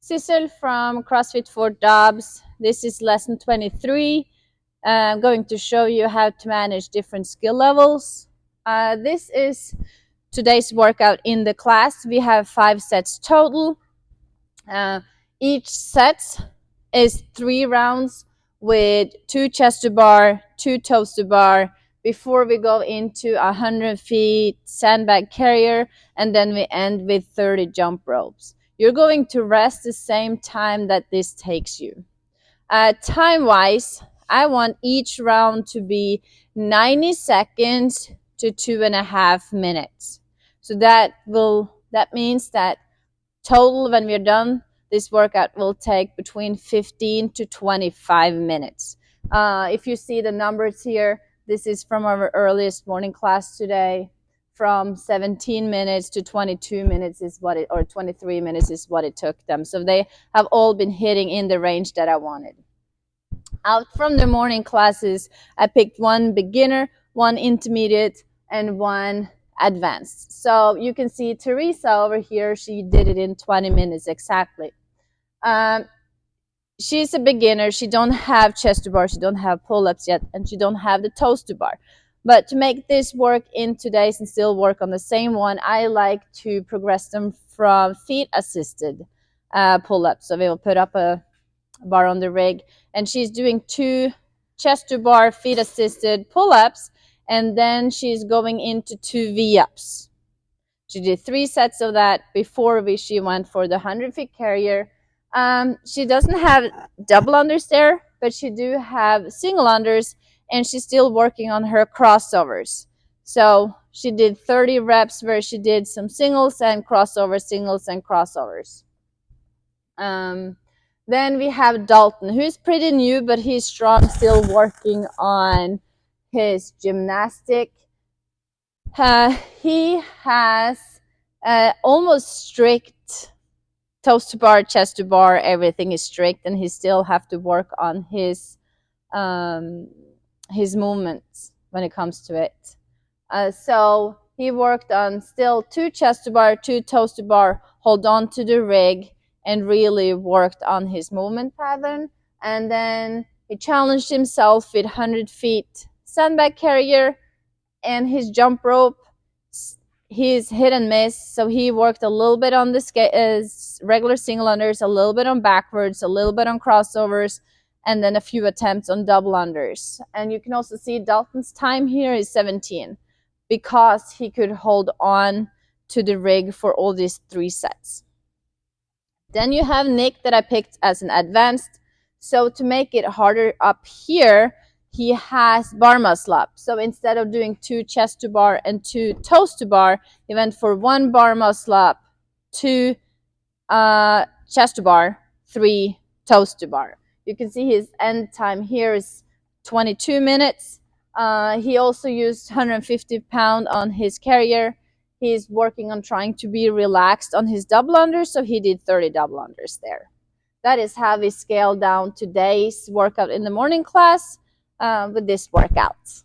Sissel from CrossFit for Dobbs. This is lesson 23. I'm going to show you how to manage different skill levels. This is today's workout in the class. We have 5 sets total. Each set is 3 rounds with 2 chest to bar, 2 toes to bar, before we go into 100 feet sandbag carrier, and then we end with 30 jump ropes. You're going to rest the same time that this takes you. Time-wise, I want each round to be 90 seconds to 2.5 minutes. So that means that total, when we're done, this workout will take between 15 to 25 minutes. If you see the numbers here, this is from our earliest morning class today. From 17 minutes to 22 minutes is what it, or 23 minutes is what it took them. So they have all been hitting in the range that I wanted. Out from the morning classes, I picked 1 beginner, 1 intermediate, and 1 advanced. So you can see Teresa over here, she did it in 20 minutes exactly. She's a beginner. She don't have chest to bar, she don't have pull-ups yet, and she don't have the toes to bar. But to make this work in today's and still work on the same one, I like to progress them from feet assisted pull-ups. So we will put up a bar on the rig, and she's doing 2 chest to bar feet assisted pull-ups, and then she's going into 2 V-ups. She did 3 sets of that before she went for the 100 feet carrier. She doesn't have double unders there, but she do have single unders, and she's still working on her crossovers. So she did 30 reps where she did some singles and crossovers, singles and crossovers. Then we have Dalton, who's pretty new, but he's strong, still working on his gymnastic. He has almost strict toes to bar, chest to bar, everything is strict, and he still have to work on his movements when it comes to it. So he worked on still 2 chest to bar, 2 toes to bar, hold on to the rig, and really worked on his movement pattern. And then he challenged himself with 100 feet sandbag carrier, and his jump rope, he's hit and miss. So he worked a little bit on the regular single unders, a little bit on backwards, a little bit on crossovers, and then a few attempts on double unders. And you can also see Dalton's time here is 17 because he could hold on to the rig for all these 3 sets. Then you have Nick that I picked as an advanced. So to make it harder up here, he has bar muscle up. So instead of doing 2 chest to bar and 2 toes to bar, he went for 1 bar muscle up, 2 chest to bar, 3 toes to bar. You can see his end time here is 22 minutes. He also used 150 pounds on his carrier. He's working on trying to be relaxed on his double unders, so he did 30 double unders there. That is how we scaled down today's workout in the morning class with this workout.